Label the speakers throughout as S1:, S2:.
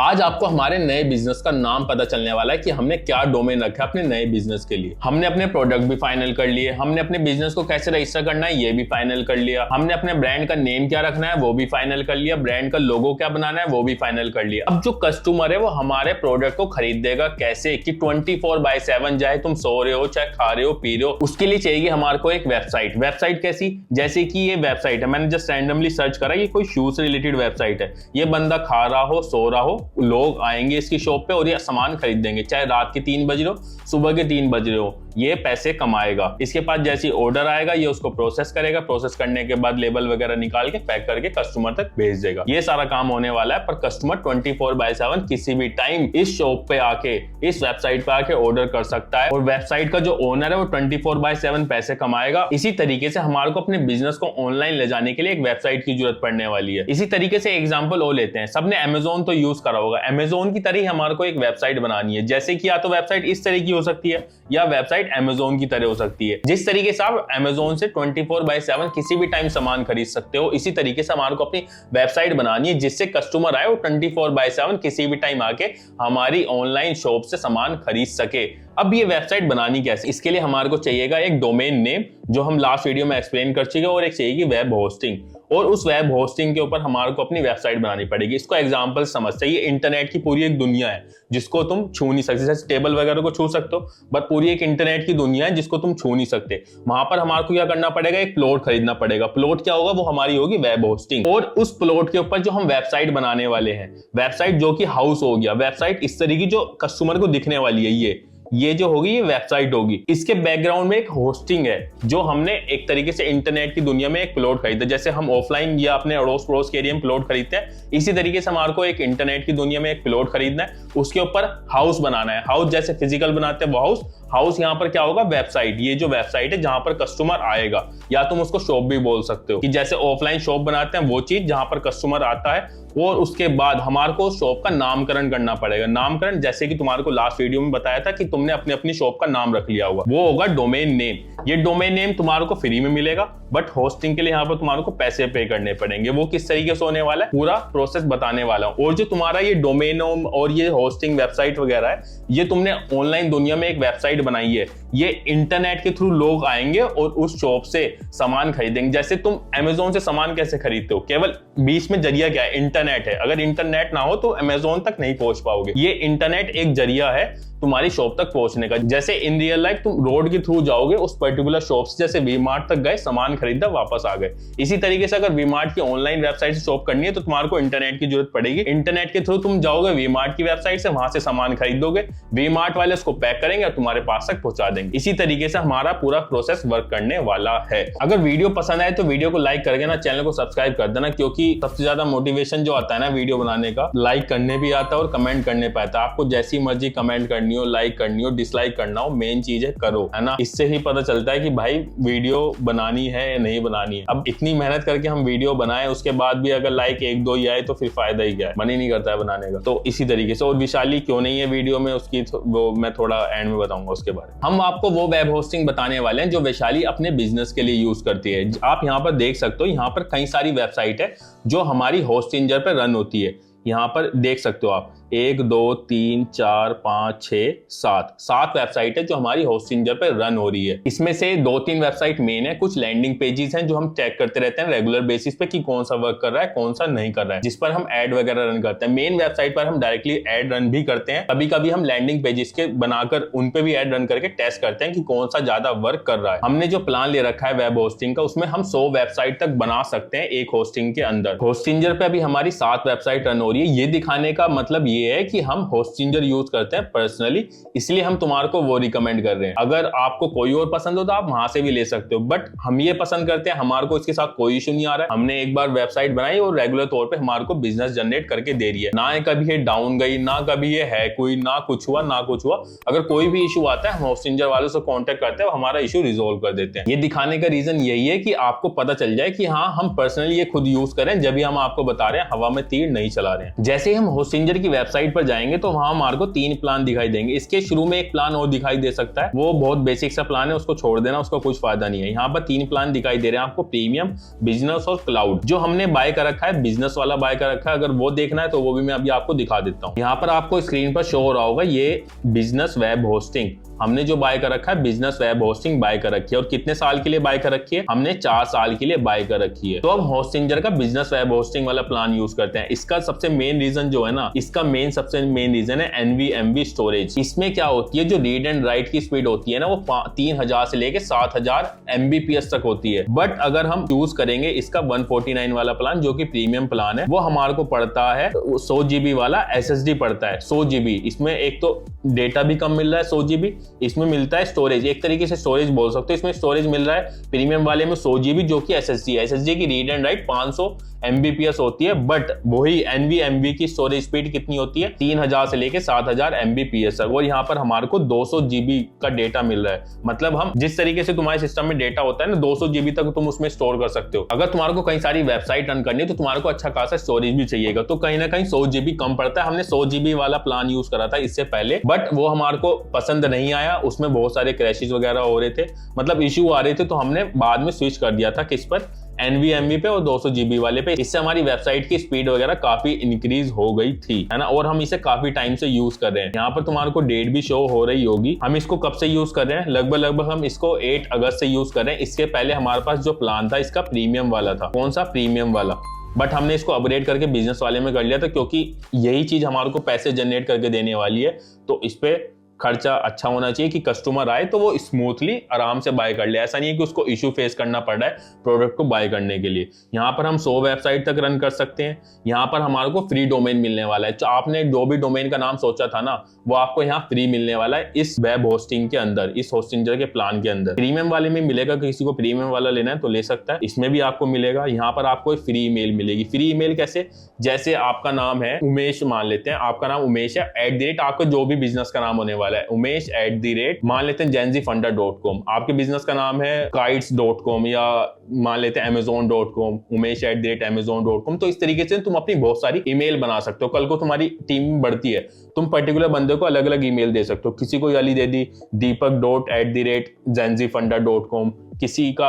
S1: आज आपको हमारे नए बिजनेस का नाम पता चलने वाला है कि हमने क्या डोमेन रखा है अपने नए बिजनेस के लिए। हमने अपने प्रोडक्ट भी फाइनल कर लिए, हमने अपने बिजनेस को कैसे रजिस्टर करना है ये भी फाइनल कर लिया, हमने अपने ब्रांड का नेम क्या रखना है वो भी फाइनल कर लिया, ब्रांड का लोगो क्या बनाना है वो भी फाइनल कर लिया। अब जो कस्टमर है वो हमारे प्रोडक्ट को खरीदेगा कैसे कि 24/7 चाहे तुम सो रहे हो चाहे खा रहे हो पी रहे हो, उसके लिए चाहिए हमारे को एक वेबसाइट। वेबसाइट कैसी? जैसे कि ये वेबसाइट है, मैंने जस्ट रैंडमली सर्च करा, ये कोई शूज से रिलेटेड वेबसाइट है। ये बंदा खा रहा हो सो रहा हो, लोग आएंगे इसकी शॉप पे और ये सामान खरीदेंगे, चाहे रात के 3 बज रहे हो सुबह के 3 बज रहे हो, ये पैसे कमाएगा। इसके पास जैसी ऑर्डर आएगा ये उसको प्रोसेस करेगा, प्रोसेस करने के बाद लेबल वगैरह निकाल के पैक करके कस्टमर तक भेज देगा। ये सारा काम होने वाला है, पर कस्टमर 24/7 किसी भी टाइम इस शॉप पे आके इस वेबसाइट पे आके ऑर्डर कर सकता है और वेबसाइट का जो ओनर है वो 24/7 पैसे कमाएगा। इसी तरीके से हमारे को अपने बिजनेस को ऑनलाइन ले जाने के लिए एक वेबसाइट की जरूरत पड़ने वाली है। इसी तरीके से एग्जांपल और लेते हैं, सबने अमेजोन तो यूज करा होगा, अमेजोन की तरह हमारे को एक वेबसाइट बनानी है। जैसे कि या तो वेबसाइट इस तरह की हो सकती है या वेबसाइट अमेजोन की तरह हो सकती है। जिस तरीके से आप अमेजोन से 24/7 किसी भी टाइम सामान खरीद सकते हो, इसी तरीके से हमारे को अपनी वेबसाइट बनानी है जिससे कस्टमर आए वो 24/7 किसी भी टाइम आके हमारी ऑनलाइन शॉप से सामान खरीद सके। अब ये वेबसाइट बनानी कैसे? इसके लिए हमारे को चाहिएगा एक डोमेन नेम जो हम लास्ट वीडियो में एक्सप्लेन कर चुके हैं, और एक चाहिए वेब होस्टिंग, और उस वेब होस्टिंग के ऊपर हमारे को अपनी वेबसाइट बनानी पड़ेगी। इसको एग्जांपल समझते हैं, ये इंटरनेट की पूरी एक दुनिया है जिसको तुम छू नहीं सकते। जैसे टेबल वगैरह को छू सकते हो, बट पूरी एक इंटरनेट की दुनिया है जिसको तुम छू नहीं सकते। वहां पर हमारे को क्या करना पड़ेगा? एक प्लॉट खरीदना पड़ेगा। प्लॉट क्या होगा? वो हमारी होगी वेब होस्टिंग, और उस प्लॉट के ऊपर जो हम वेबसाइट बनाने वाले हैं, वेबसाइट जो कि हाउस हो गया, वेबसाइट इस तरह की जो कस्टमर को दिखने वाली है, ये जो होगी ये वेबसाइट होगी। इसके बैकग्राउंड में एक होस्टिंग है जो हमने एक तरीके से इंटरनेट की दुनिया में एक प्लॉट खरीदा। जैसे हम ऑफलाइन या अपने अड़ोस पड़ोस के एरिया में प्लॉट खरीदते हैं, इसी तरीके से हमारे को एक इंटरनेट की दुनिया में एक प्लॉट खरीदना है, उसके ऊपर हाउस बनाना है। हाउस जैसे फिजिकल बनाते हैं वो हाउस यहाँ पर क्या होगा? वेबसाइट। ये जो वेबसाइट है जहां पर कस्टमर आएगा, या तुम उसको शॉप भी बोल सकते हो कि जैसे ऑफलाइन शॉप बनाते हैं वो चीज जहां पर कस्टमर आता है, और उसके बाद हमारे को शॉप का नामकरण करना पड़ेगा। नामकरण जैसे कि तुम्हारे को लास्ट वीडियो में बताया था कि तुमने अपनी शॉप का नाम रख लिया हुआ, वो होगा डोमेन नेम। ये डोमेन नेम तुम्हारे को फ्री में मिलेगा, बट होस्टिंग के लिए यहाँ पर तुम्हारे को पैसे पे करने पड़ेंगे। वो किस तरीके से होने वाला है पूरा प्रोसेस बताने वाला हूँ। और जो तुम्हारा ये डोमेन और ये होस्टिंग वेबसाइट वगैरह है, ये तुमने ऑनलाइन दुनिया में एक वेबसाइट बनाई है, ये इंटरनेट के थ्रू लोग आएंगे और उस शॉप से सामान खरीदेंगे। जैसे तुम अमेजोन से सामान कैसे खरीदते हो? केवल बीच में जरिया क्या है? इंटरनेट है। अगर इंटरनेट ना हो तो अमेजोन तक नहीं पहुंच पाओगे। ये इंटरनेट एक जरिया है तुम्हारी शॉप तक पहुंचने का। जैसे इन रियल लाइफ तुम रोड के थ्रू जाओगे उस पर्टिकुलर शॉप से, जैसे वी-मार्ट तक गए, सामान खरीदा, वापस आ गए। इसी तरीके से अगर वी-मार्ट की ऑनलाइन वेबसाइट से शॉप करनी है तो तुम्हारे को इंटरनेट की जरूरत पड़ेगी। इंटरनेट के थ्रू तुम जाओगे वी-मार्ट की वेबसाइट से, वहां से सामान खरीदोगे, वी-मार्ट वाले उसको पैक करेंगे और तुम्हारे पास तक पहुंचा देंगे। इसी तरीके से हमारा पूरा प्रोसेस वर्क करने वाला है। अगर वीडियो पसंद आए तो वीडियो को लाइक करके ना चैनल को सब्सक्राइब कर देना, क्योंकि सबसे ज्यादा मोटिवेशन जो आता है ना वीडियो बनाने का, लाइक करने भी आता है और कमेंट करने पे आता है। आपको जैसी मर्जी कमेंट करनी हो, लाइक करनी हो, डिसलाइक करना हो, मेन चीज है करो, है ना। इससे ही पता चलता है कि भाई वीडियो बनानी है या नहीं बनानी है। अब इतनी मेहनत करके हम वीडियो बनाए, उसके बाद भी अगर लाइक 1-2 ही आए तो फिर फायदा ही क्या है? मन ही नहीं करता है बनाने का। तो इसी तरीके से, और विशाली क्यों नहीं है वीडियो में, उसकी वो मैं थोड़ा एंड में बताऊंगा उसके बारे में। हम आपको वो वेब होस्टिंग बताने वाले हैं जो वैशाली अपने बिजनेस के लिए यूज करती है। आप यहाँ पर देख सकते हो, यहाँ पर कई सारी वेबसाइट है जो हमारी होस्टिंजर पर रन होती है। यहाँ पर देख सकते हो आप 1 2 3 4 5 6 7 वेबसाइट है जो हमारी होस्टिंजर पे रन हो रही है। इसमें से 2-3 वेबसाइट मेन है, कुछ लैंडिंग पेजेस हैं जो हम चेक करते रहते हैं रेगुलर बेसिस पे कि कौन सा वर्क कर रहा है कौन सा नहीं कर रहा है, जिस पर हम एड वगैरह रन करते हैं। मेन वेबसाइट पर हम डायरेक्टली एड रन भी करते हैं, कभी कभी हम लैंडिंग पेजेस के बनाकर उन पे भी एड रन करके टेस्ट करते हैं कि कौन सा ज्यादा वर्क कर रहा है। हमने जो प्लान ले रखा है वेब होस्टिंग का, उसमें हम 100 वेबसाइट तक बना सकते हैं एक होस्टिंग के अंदर। होस्टिंजर पे अभी हमारी 7 वेबसाइट रन हो रही है। ये दिखाने का मतलब ये है कि हम होस्टिंजर यूज करते हैं पर्सनली, इसलिए हम तुम्हारे को वो रिकमेंड कर रहे हैं। अगर आपको कोई और पसंद हो तो आप वहां से भी ले सकते हो, बट हम ये पसंद करते हैं, हमारे को इसके साथ कोई इशू नहीं आ रहा है। हमने एक बार वेबसाइट बनाई और रेगुलर तौर पे हमारे को बिजनेस जनरेट करके दे रही है, ना कभी ये डाउन गई, ना कभी ये है कोई, ना कुछ हुआ ना कुछ हुआ। अगर कोई भी इशू आता है हम होस्टिंजर वालों से कॉन्टेक्ट करते हैं, हमारा इशू रिजोल्व कर देते हैं। ये दिखाने का रीजन यही है कि आपको पता चल जाए कि हाँ हम पर्सनली ये खुद यूज करें, जब भी हम आपको बता रहे हैं, हवा में तीर नहीं चला रहे हैं। रहे हैं। जैसे ही हम होस्टिंजर की वेबसाइट पर जाएंगे तो वहां हमारे को 3 प्लान दिखाई देंगे। इसके शुरू में एक प्लान और दिखाई दे सकता है, वो बहुत बेसिक सा प्लान है, उसको छोड़ देना, उसका कुछ फायदा नहीं है। यहाँ पर 3 प्लान दिखाई दे रहे हैं आपको, प्रीमियम, बिजनेस और क्लाउड। जो हमने बाय कर रखा है बिजनेस वाला बाय कर रखा है, अगर वो देखना है तो वो भी मैं अभी आपको दिखा देता हूँ। यहाँ पर आपको स्क्रीन पर शो हो रहा होगा ये बिजनेस वेब होस्टिंग। हमने जो बाय कर रखा है बिजनेस वेब होस्टिंग बाय कर रखी है। और कितने साल के लिए बाय कर रखी है? हमने 4 साल के लिए बाय कर रखी है। तो अब होस्टिंजर का बिजनेस वेब होस्टिंग वाला प्लान यूज करते हैं। इसका सबसे मेन रीजन जो है ना, इसका सबसे मेन रीजन है NVMe स्टोरेज। इसमें क्या होती है, जो रीड एंड राइट की स्पीड होती है ना, वो 3000 से लेके 7000 Mbps तक होती है। बट अगर हम चूज करेंगे इसका 149 वाला प्लान, जो कि प्रीमियम प्लान है, वो हमारे को पड़ता है 100 GB वाला SSD पड़ता है। 100 GB, इसमें एक तो डेटा भी कम मिल रहा है 100 GB, इसमें मिलता है स्टोरेज, एक तरीके से स्टोरेज बोल सकते हो। इसमें स्टोरेज मिल रहा है प्रीमियम वाले में 100 GB, जो कि SSD की रीड एंड राइट 500 Mbps होती है। बट वही NVMe की स्टोरेज स्पीड कितनी होती है? 3000 से लेके 7000 Mbps तक। और यहाँ पर हमारे को 200 GB का डेटा मिल रहा है। मतलब हम जिस तरीके से तुम्हारे सिस्टम में डेटा होता है ना, 200 GB तक तुम उसमें स्टोर कर सकते हो। अगर तुम्हारे को कई सारी वेबसाइट रन करनी है तो तुम्हारे को अच्छा खासा स्टोरेज भी चाहिएगा, तो कहीं ना कहीं 100 GB कम पड़ता है। हमने 100 GB वाला प्लान यूज करा था इससे पहले, बट वो हमारे को पसंद नहीं आया। उसमें बहुत सारे क्रैशेस वगैरह हो रहे थे, मतलब इश्यू आ रहे थे, तो हमने बाद में स्विच कर दिया था किस पर? NVMe पे और 200 GB वाले पे। इससे हमारी वेबसाइट की स्पीड वगैरह काफी इंक्रीज हो गई थी, है ना। और हम इसे काफी टाइम से यूज कर रहे हैं। यहाँ पर तुम्हारे को डेट भी शो हो रही होगी। हम इसको कब से यूज कर रहे हैं? लगभग हम इसको 8 अगस्त से यूज कर रहे हैं। इसके पहले हमारे पास जो प्लान था इसका प्रीमियम वाला था। कौन सा? प्रीमियम वाला। बट हमने इसको अपग्रेड करके बिजनेस वाले में कर लिया था, क्योंकि यही चीज हमारे को पैसे जनरेट करके देने वाली है। तो इस पे खर्चा अच्छा होना चाहिए कि कस्टमर आए तो वो स्मूथली आराम से बाय कर ले। ऐसा नहीं है कि उसको इशू फेस करना पड़ रहा है प्रोडक्ट को बाय करने के लिए। यहाँ पर हम 100 वेबसाइट तक रन कर सकते हैं। यहाँ पर हमारे को फ्री डोमेन मिलने वाला है। तो आपने जो भी डोमेन का नाम सोचा था ना, वो आपको यहाँ फ्री मिलने वाला है इस वेब होस्टिंग के अंदर, इस होस्टिंजर के प्लान के अंदर। प्रीमियम वाले में मिलेगा, किसी को प्रीमियम वाला लेना है तो ले सकता है, इसमें भी आपको मिलेगा। यहाँ पर आपको फ्री ईमेल मिलेगी। फ्री ईमेल कैसे? जैसे आपका नाम है उमेश, मान लेते हैं आपका नाम उमेश है, @ आपका जो भी बिजनेस का नाम होने वाला है उमेश @ मान लेते हैं genzyfunder.com। आपके बिजनेस का नाम है kites.com, या मान लेते हैं amazon.com, उमेश @ amazon.com। तो इस तरीके से तुम अपनी बहुत सारी ईमेल बना सकते हो। कल को तुम्हारी टीम बढ़ती है, तुम पर्टिकुलर बंदे को अलग अलग ईमेल दे सकते हो। किसी को वाली दे दी deepak.@genzyfunder.com, किसी को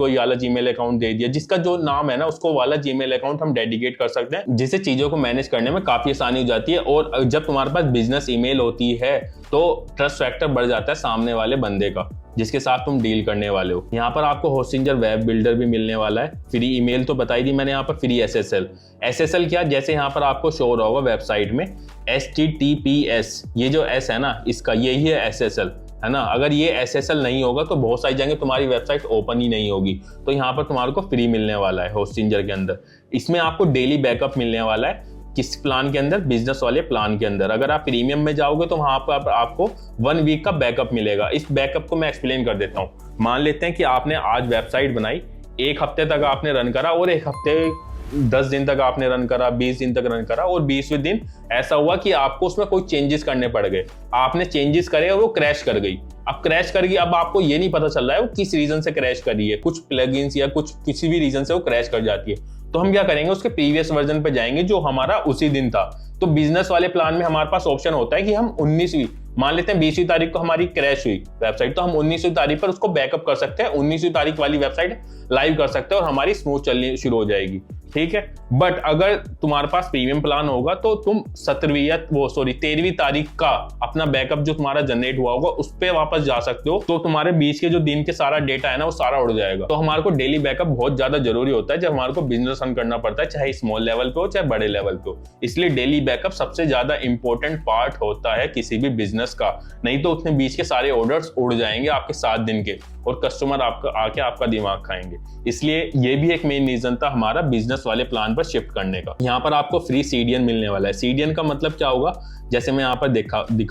S1: वाला जीमेल अकाउंट दे दिया। जिसका जो नाम है ना, उसको वाला जीमेल अकाउंट हम डेडिकेट कर सकते हैं, जिससे चीजों को मैनेज करने में काफी आसानी हो जाती है। और जब तुम्हारे पास बिजनेस ईमेल होती है तो ट्रस्ट फैक्टर बढ़ जाता है सामने वाले बंदे का, जिसके साथ तुम डील करने वाले हो। यहाँ पर आपको होस्टिंजर वेब बिल्डर भी मिलने वाला है। फ्री ईमेल तो बताई दी मैंने। यहाँ पर फ्री SSL क्या? जैसे यहाँ पर आपको शो हो रहा होगा वेबसाइट में HTTPS, ये जो S है ना, इसका यही है SSL, है ना। अगर ये SSL नहीं होगा तो बहुत सारी जगह तुम्हारी वेबसाइट ओपन ही नहीं होगी। तो यहाँ पर तुम्हारे को फ्री मिलने वाला है होस्टिंजर के अंदर। इसमें आपको डेली बैकअप मिलने वाला है। किस प्लान के अंदर? बिजनेस वाले प्लान के अंदर। अगर आप प्रीमियम में जाओगे तो वहां पर आपको 1 वीक का बैकअप मिलेगा। इस बैकअप को मैं एक्सप्लेन कर देता हूँ। मान लेते हैं कि आपने आज वेबसाइट बनाई, 1 हफ्ते तक आपने रन करा, और 1 हफ्ते 10 दिन तक आपने रन करा, 20 दिन तक रन करा, और 20वें दिन ऐसा हुआ कि आपको उसमें कोई चेंजेस करने पड़ गए। आपने चेंजेस करे और वो क्रैश कर गई। अब क्रैश कर गई, अब आपको ये नहीं पता चल रहा है वो किस रीजन से क्रैश कर रही है। कुछ प्लगइन्स या कुछ किसी भी रीजन से वो क्रैश कर जाती है। तो हम क्या करेंगे? उसके प्रीवियस वर्जन पे जाएंगे जो हमारा उसी दिन था। तो बिजनेस वाले प्लान में हमारे पास ऑप्शन होता है कि हम 19वीं, मान लेते हैं 20वीं तारीख को हमारी क्रैश हुई वेबसाइट, तो हम 19वीं तारीख पर उसको बैकअप कर सकते हैं। 19वीं तारीख वाली वेबसाइट लाइव कर सकते हैं और हमारी स्मूथ चलनी शुरू हो जाएगी, ठीक है। बट अगर तुम्हारे पास प्रीमियम प्लान होगा तो तुम 13वीं तारीख का अपना बैकअप जो तुम्हारा जनरेट हुआ होगा उस पर वापस जा सकते हो। तो तुम्हारे बीच के जो दिन के सारा डेटा है ना, वो सारा उड़ जाएगा। तो हमारे को डेली बैकअप बहुत ज्यादा जरूरी होता है जब हमारे को बिजनेस रन करना पड़ता है, चाहे स्मॉल लेवल पे हो चाहे बड़े लेवल पे हो। इसलिए डेली बैकअप सबसे ज्यादा इंपॉर्टेंट पार्ट होता है किसी भी बिजनेस का। नहीं तो उतने बीच के सारे ऑर्डर्स उड़ जाएंगे आपके 7 दिन के, और कस्टमर आपका दिमाग खाएंगे। इसलिए ये भी एक मेन रीजन था हमारा बिजनेस वाले प्लान पर शिफ्ट करने का। यहाँ पर आपको फ्री CDN मिलने वाला है। CDN का मतलब क्या होगा? जैसे मैं यहाँ पर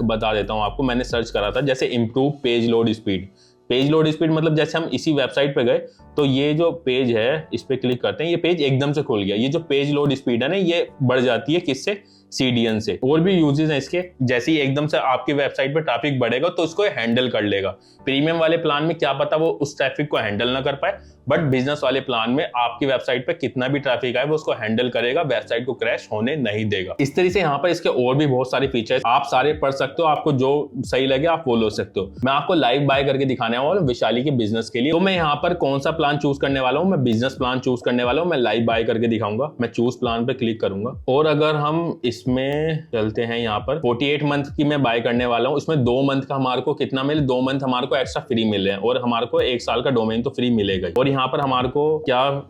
S1: बता देता हूँ आपको, मैंने सर्च करा था, जैसे improve page load speed. Page load speed मतलब जैसे हम इसी वेबसाइट पे गए तो ये जो पेज है इस पे क्लिक करते हैं, ये पेज एकदम से खुल गया। ये जो पेज लोड स्पीड है ना, ये बढ़ जाती है किससे? CDN से। और भी यूजेस हैं इसके, जैसे ही एकदम से आपकी वेबसाइट पे ट्रैफिक बढ़ेगा तो इसको हैंडल कर लेगा। प्रीमियम वाले प्लान में क्या पता वो उस ट्रैफिक को हैंडल ना कर पाए, बट बिजनेस वाले प्लान में आपकी वेबसाइट पे कितना भी ट्रैफिक आए वो उसको हैंडल करेगा, वेबसाइट को क्रैश होने नहीं देगा। इस तरह से यहाँ पर इसके और भी बहुत सारे फीचर्स आप सारे पढ़ सकते हो, आपको जो सही लगे आप वो ले सकते हो। मैं आपको लाइव बाय करके दिखाने वाला हूँ विशाली के बिजनेस के लिए। तो मैं यहाँ पर कौन सा प्लान चूज करने वाला हूँ, मैं बिजनेस प्लान चूज करने वाला हूँ, मैं लाइव बाय करके दिखाऊंगा। मैं चूज प्लान पे क्लिक करूंगा और अगर हम इसमें चलते हैं, यहाँ पर 48 मंथ की मैं बाय करने वाला हूँ। इसमें 2 मंथ का हमारे को कितना मिले, 2 मंथ हमारे को एक्स्ट्रा फ्री मिले हैं और हमारे को 1 साल का डोमेन तो फ्री मिलेगा। और यहाँ पर हमारे को क्या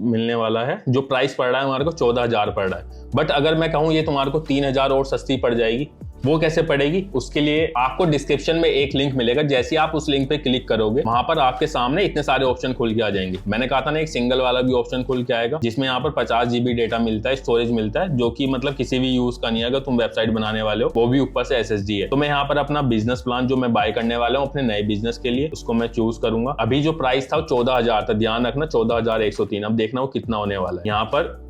S1: मिलने वाला है, जो प्राइस पड़ रहा है हमारे को 14,000 पड़ रहा है। बट अगर मैं कहूँ ये तुम्हारे को 3,000 और सस्ती पड़ जाएगी, वो कैसे पड़ेगी, उसके लिए आपको डिस्क्रिप्शन में एक लिंक मिलेगा। जैसे आप उस लिंक पे क्लिक करोगे वहां पर आपके सामने इतने सारे ऑप्शन खुल के आ जाएंगे। मैंने कहा था ना एक सिंगल वाला भी ऑप्शन खुल के आएगा जिसमें यहाँ पर 50 GB डेटा मिलता है, स्टोरेज मिलता है, जो कि मतलब किसी भी यूज का नहीं है। अगर तुम वेबसाइट बनाने वाले हो वो भी ऊपर से SSD है। तो मैं यहाँ पर अपना बिजनेस प्लान जो मैं बाय करने वाला हूँ अपने नए बिजनेस के लिए, उसको मैं चूज करूंगा। अभी जो प्राइस था 14,000 था, ध्यान रखना 14,103। अब देखना वो कितना होने वाला है। यहाँ पर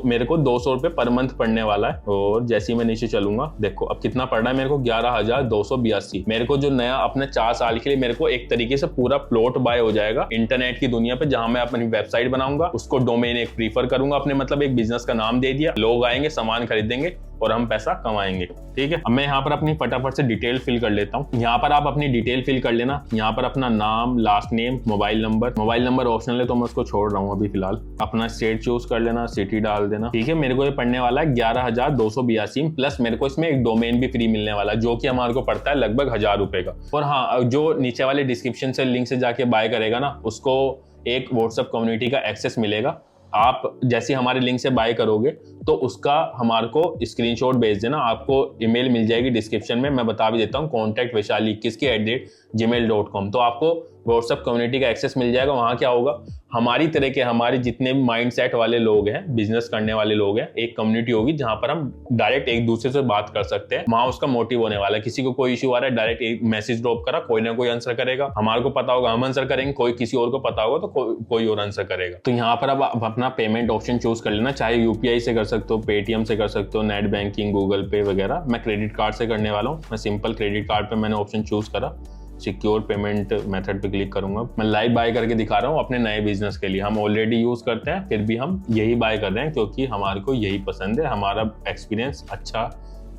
S1: मेरे को 200 रुपए पर मंथ पड़ने वाला है। और जैसे ही मैं नीचे चलूंगा देखो अब कितना पड़ रहा है मेरे को, 11,282। मेरे को जो नया अपने 4 साल के लिए मेरे को एक तरीके से पूरा प्लॉट बाय हो जाएगा इंटरनेट की दुनिया पे, जहां मैं अपनी वेबसाइट बनाऊंगा, उसको डोमेन एक प्रीफर करूंगा अपने, मतलब एक बिजनेस का नाम दे दिया, लोग आएंगे सामान खरीदेंगे और हम पैसा कमाएंगे। ठीक है, अब मैं यहाँ पर अपनी फटाफट से डिटेल फिल कर लेता हूँ। यहाँ पर आप अपनी डिटेल फिल कर लेना। यहाँ पर अपना नाम, last name, mobile number optional है तो मैं उसको छोड़ रहा हूँ अभी फिलहाल। अपना स्टेट चूज कर लेना, सिटी डाल देना। ठीक है, मेरे को ये पड़ने वाला है 11,282 प्लस मेरे को इसमें एक डोमेन भी फ्री मिलने वाला है जो कि हमारे को पड़ता है लगभग 1,000 रुपए का। और हाँ, जो नीचे वाले डिस्क्रिप्शन से लिंक से जाके बाय करेगा ना, उसको एक व्हाट्सएप कम्युनिटी का एक्सेस मिलेगा। आप जैसे हमारे लिंक से बाय करोगे तो उसका हमारे को स्क्रीनशॉट भेज देना, आपको ईमेल मिल जाएगी डिस्क्रिप्शन में। मैं बता भी देता हूँ, contact.vaishali21@gmail.com। तो आपको व्हाट्सएप कम्युनिटी का एक्सेस मिल जाएगा। वहाँ क्या होगा, हमारी तरह के हमारे जितने भी माइंड सेट वाले लोग हैं, बिजनेस करने वाले लोग हैं, एक कम्युनिटी होगी जहां पर हम डायरेक्ट एक दूसरे से बात कर सकते हैं। वहां उसका मोटिव होने वाला है, किसी को कोई इश्यू आ रहा है डायरेक्ट एक मैसेज ड्रॉप करा, कोई ना कोई आंसर करेगा। हमारे को पता होगा हम आंसर करेंगे, कोई किसी और को पता होगा तो कोई और आंसर करेगा। तो यहाँ पर अब अपना पेमेंट ऑप्शन चूज कर लेना, चाहे UPI से कर सकते हो, पेटीएम से कर सकते हो, नेट बैंकिंग, गूगल पे वगैरह। मैं क्रेडिट कार्ड से करने वाला हूँ। मैं सिंपल क्रेडिट कार्ड पे मैंने ऑप्शन चूज करा, सिक्योर पेमेंट मेथड पे क्लिक करूंगा। मैं लाइव बाय करके दिखा रहा हूँ अपने नए बिजनेस के लिए। हम ऑलरेडी यूज करते हैं, फिर भी हम यही बाय कर रहे हैं क्योंकि हमारे को यही पसंद है, हमारा एक्सपीरियंस अच्छा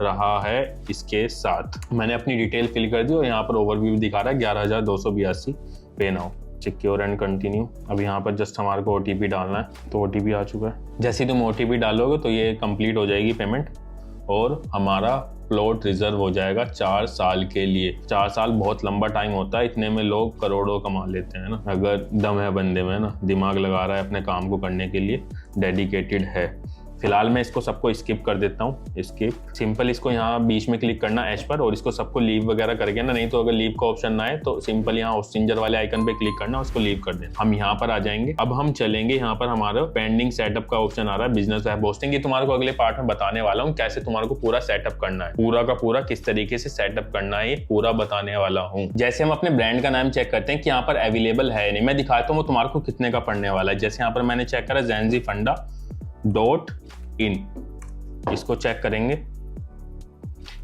S1: रहा है इसके साथ। मैंने अपनी डिटेल फिल कर दी और यहाँ पर ओवरव्यू दिखा रहा है 11,282 पे नाउ। Secure and continue. अब यहाँ पर जस्ट हमारे को OTP डालना है, तो OTP आ चुका है। जैसे ही तुम OTP डालोगे तो ये कंप्लीट हो जाएगी पेमेंट और हमारा प्लॉट रिजर्व हो जाएगा 4 साल के लिए। 4 साल बहुत लंबा टाइम होता है, इतने में लोग करोड़ों कमा लेते हैं ना, अगर दम है बंदे में ना, दिमाग लगा रहा है अपने काम को करने के लिए, डेडिकेटेड है। फिलहाल मैं इसको सबको स्किप कर देता हूँ। स्किप सिंपल, इसको यहाँ बीच में क्लिक करना एच पर और इसको सबको लीव वगैरह करके ना, नहीं तो अगर लीव का ऑप्शन ना है तो सिंपल यहाँ ऑस्टिंजर वाले आइकन पे क्लिक करना, उसको लीव कर देना। हम यहाँ पर आ जाएंगे। अब हम चलेंगे, यहाँ पर हमारा पेंडिंग सेटअप का ऑप्शन आ रहा है, बिजनेस वेब होस्टिंग। ये तुम्हारे को अगले पार्ट में बताने वाला हूँ कैसे तुम्हारे को पूरा सेटअप करना है, पूरा का पूरा किस तरीके से सेटअप करना है, ये पूरा बताने वाला हूँ। जैसे हम अपने ब्रांड का नाम चेक करते हैं कि यहाँ पर अवेलेबल है नहीं, मैं दिखाता हूँ वो तुम्हारे को कितने का पड़ने वाला है। जैसे यहाँ पर मैंने चेक करा zenzifunda.in, इसको चेक करेंगे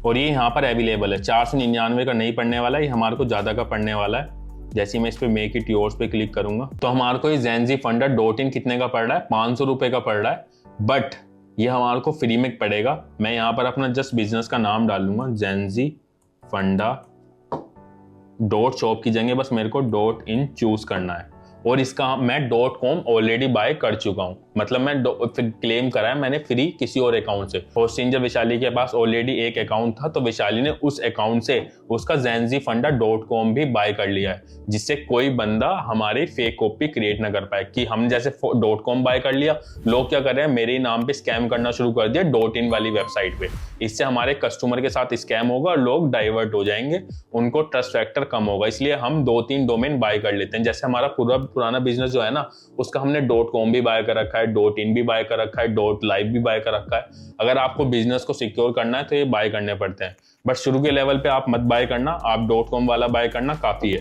S1: और ये यहाँ पर अवेलेबल है। 499 का नहीं पड़ने वाला, ये हमारे को ज्यादा का पड़ने वाला है। जैसे मैं इस पे मेक इट योर्स पे क्लिक करूंगा तो हमारे को ये zenzifunda.in कितने का पड़ रहा है, 500 रुपए का पड़ रहा है, बट ये हमारे को फ्री में पड़ेगा। मैं यहाँ पर अपना जस्ट बिजनेस का नाम डालूंगा, zenzifunda.shop की जगह बस मेरे को .in चूज करना है और इसका मैं .com ऑलरेडी बाय कर चुका हूं, मतलब मैं फिर क्लेम करा है मैंने फ्री किसी और अकाउंट से। होस्टिंजर विशाली के पास ऑलरेडी एक अकाउंट था तो विशाली ने उस अकाउंट से उसका zenzifunda.com भी बाय कर लिया है, जिससे कोई बंदा हमारी फेक कॉपी क्रिएट ना कर पाए कि हम जैसे .com बाय कर लिया, लोग क्या कर रहे हैं मेरे नाम पे स्कैम करना शुरू कर दिया .in वाली वेबसाइट पे। इससे हमारे कस्टमर के साथ स्कैम होगा और लोग डाइवर्ट हो जाएंगे, उनको ट्रस्ट फैक्टर कम होगा। इसलिए हम 2-3 डोमेन बाय कर लेते हैं। जैसे हमारा पुराना बिजनेस जो है ना, उसका हमने .com भी बाय कर रखा है, .in भी बाय कर रखा है, .live भी बाय कर रखा है। अगर आपको बिजनेस को सिक्योर करना है तो ये बाय करने पड़ते हैं, बट शुरू के लेवल पे आप मत बाय करना, आप .com वाला बाय करना काफी है।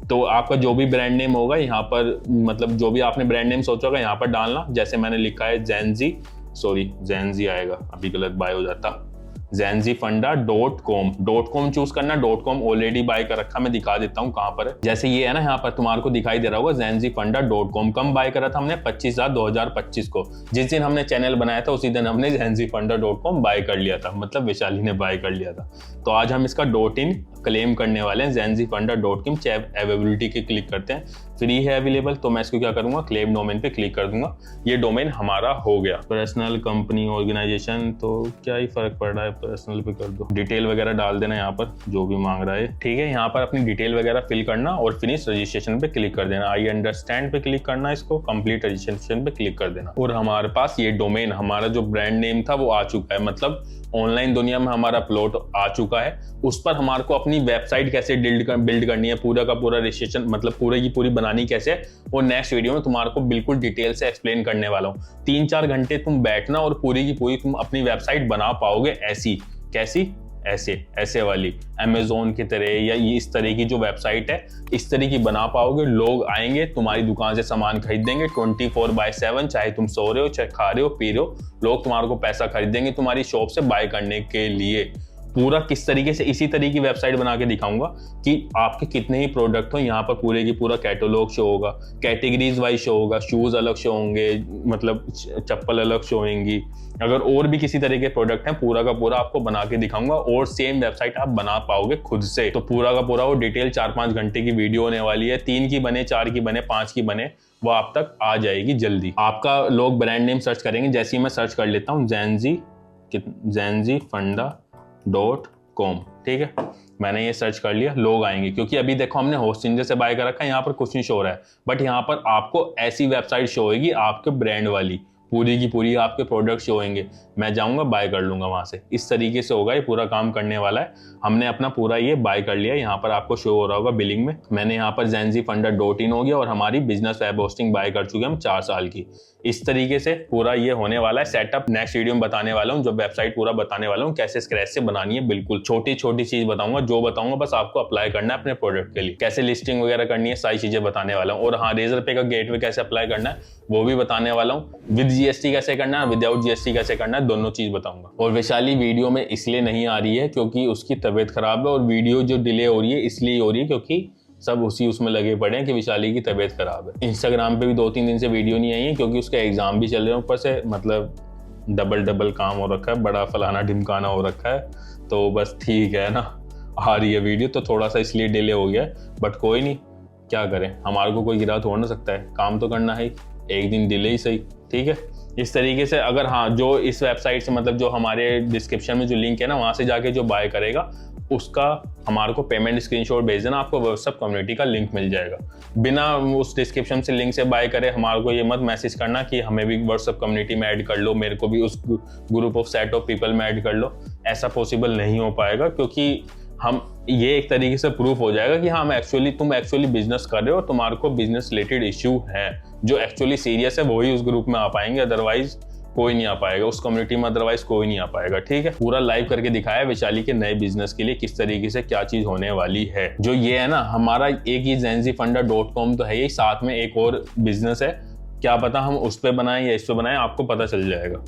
S1: तो आपका जो भी ब्रांड नेम होगा यहाँ पर, मतलब जो भी आपने ब्रांड नेम सोचा होगा यहाँ पर डालना। जैसे मैंने लिखा है zenzi आएगा, अभी गलत बाय हो जाता, zenzifunds.com चूज करना। .com ऑलरेडी बाय कर रखा, मैं दिखा देता हूँ कहाँ पर है। जैसे ये है ना, यहाँ पर तुम्हारे को दिखाई दे रहा होगा zenzifunds.com। कम बाय करा था हमने 25/2025 को, जिस दिन हमने चैनल बनाया था उसी दिन हमने zenzifunds.com बाय कर लिया था, मतलब वैशाली ने बाय कर लिया था। तो आज हम इसका .in क्लेम करने वाले हैं। zenzifunds.com अवेलेबिलिटी के क्लिक करते हैं, फ्री है अवेलेबल, तो मैं इसको क्या करूंगा, क्लेम डोमेन पे क्लिक कर दूंगा। ये डोमेन हमारा हो गया। पर्सनल, कंपनी, ऑर्गेनाइजेशन, तो क्या ही फर्क पड़ रहा है, पर्सनल पे कर दो। डिटेल वगैरह डाल देना यहाँ पर जो भी मांग रहा है, ठीक है। यहाँ पर अपनी डिटेल वगैरह फिल करना और फिनिश रजिस्ट्रेशन पे क्लिक कर देना। आई अंडरस्टैंड पे क्लिक करना, इसको कंप्लीट रजिस्ट्रेशन पे क्लिक कर देना। और हमारे पास ये डोमेन, हमारा जो ब्रांड नेम था वो आ चुका है, मतलब ऑनलाइन दुनिया में हमारा प्लॉट आ चुका है। उस पर हमारे को अपनी वेबसाइट कैसे बिल्ड करनी है, पूरा का पूरा रजिस्ट्रेशन, मतलब पूरे की पूरी बनानी कैसे है, वो नेक्स्ट वीडियो में तुम्हारे को बिल्कुल डिटेल से एक्सप्लेन करने वाला हूँ। 3-4 घंटे तुम बैठना और पूरी की पूरी तुम अपनी वेबसाइट बना पाओगे। ऐसी कैसी, ऐसे वाली अमेजोन की तरह या ये इस तरह की जो वेबसाइट है, इस तरह की बना पाओगे। लोग आएंगे तुम्हारी दुकान से सामान खरीदेंगे 24/7, चाहे तुम सो रहे हो, चाहे खा रहे हो, पी रहे हो, लोग तुम्हारे को पैसा खरीदेंगे तुम्हारी शॉप से बाय करने के लिए। पूरा किस तरीके से, इसी तरीके की वेबसाइट बना के दिखाऊंगा कि आपके कितने ही प्रोडक्ट हो। यहाँ पर पूरे की पूरा कैटलॉग शो होगा, कैटेगरीज वाइज शो होगा, शूज अलग शो होंगे, मतलब चप्पल अलग शो होंगी। अगर और भी किसी तरह के प्रोडक्ट हैं, पूरा का पूरा आपको बना के दिखाऊंगा और सेम वेबसाइट आप बना पाओगे खुद से। तो पूरा का पूरा वो डिटेल 4-5 घंटे की वीडियो होने वाली है। 3 की बने, 4 की बने, 5 की बने, वो आप तक आ जाएगी जल्दी। आपका लोग ब्रांड नेम सर्च करेंगे, जैसे ही मैं सर्च कर लेता हूँ zenzifunds.com, ठीक है, मैंने ये सर्च कर लिया। लोग आएंगे क्योंकि अभी देखो हमने होस्टिंजर से बाय कर रखा है, यहाँ पर कुछ नहीं शो रहा है, बट यहाँ पर आपको ऐसी वेबसाइट शो होगी आपके ब्रांड वाली, पूरी की पूरी आपके प्रोडक्ट शो होंगे। मैं जाऊंगा बाय कर लूंगा वहां से। इस तरीके से होगा, ये पूरा काम करने वाला है। हमने अपना पूरा ये बाय कर लिया। यहाँ पर आपको शो हो रहा होगा बिलिंग में, मैंने यहाँ पर zenzifunds.in हो गया और हमारी बिजनेस वेब होस्टिंग बाय कर चुके हम 4 साल की। इस तरीके से पूरा ये होने वाला है सेटअप। नेक्स्ट वीडियो में बताने वाला हूँ, जो वेबसाइट पूरा बताने वाला हूँ कैसे स्क्रैच से बनानी है। बिल्कुल छोटी छोटी चीज बताऊंगा, जो बताऊंगा बस आपको अप्लाई करना है अपने प्रोडक्ट के लिए। कैसे लिस्टिंग वगैरह करनी है, सारी चीजें बताने वाला हूँ। और हाँ, रेजरपे का गेटवे कैसे अप्लाई करना है वो भी बताने वाला हूँ। विद जीएसटी कैसे करना है, विदाउट जीएसटी कैसे करना है, दोनों चीज बताऊंगा। और वैशाली वीडियो में इसलिए नहीं आ रही है क्योंकि उसकी तबीयत खराब है, और वीडियो जो डिले हो रही है इसलिए हो रही है क्योंकि सब उसमें लगे पड़े हैं कि विशाली की तबीयत खराब है। इंस्टाग्राम पे भी 2-3 दिन से वीडियो नहीं आई है क्योंकि उसके एग्जाम भी चल रहे हैं ऊपर से, मतलब डबल काम हो रखा है, बड़ा फलाना ढिमकाना हो रखा है। तो बस ठीक है ना, आ रही है वीडियो, तो थोड़ा सा इसलिए डिले हो गया, बट कोई नहीं, क्या करें, हमारे को कोई गिरा थोड़ ना सकता है, काम तो करना है, एक दिन डिले ही सही, ठीक है। इस तरीके से अगर हाँ, जो इस वेबसाइट से, मतलब जो हमारे डिस्क्रिप्शन में जो लिंक है ना, वहाँ से जाके जो बाय करेगा उसका हमारे को पेमेंट स्क्रीनशॉट भेज देना, आपको व्हाट्सएप कम्युनिटी का लिंक मिल जाएगा। बिना उस डिस्क्रिप्शन से लिंक से बाय करे हमारे को ये मत मैसेज करना कि हमें भी व्हाट्सएप कम्युनिटी में ऐड कर लो, मेरे को भी उस group of set of people में ऐड कर लो। ऐसा पॉसिबल नहीं हो पाएगा क्योंकि हम ये एक तरीके से प्रूफ हो जाएगा कि हाँ, तुम एक्चुअली बिजनेस कर रहे हो, तुम्हारे को बिजनेस रिलेटेड इश्यू है जो एक्चुअली सीरियस है, वही उस ग्रुप में आ पाएंगे, अदरवाइज कोई नहीं आ पाएगा उस कम्युनिटी में, अदरवाइज कोई नहीं आ पाएगा, ठीक है। पूरा लाइव करके दिखाया वैशाली के नए बिजनेस के लिए किस तरीके से क्या चीज होने वाली है। जो ये है ना, हमारा एक ही zenzifunds.com तो है, ये साथ में एक और बिजनेस है, क्या पता हम उस पे बनाएं या इस पे बनाएं, आपको पता चल जाएगा।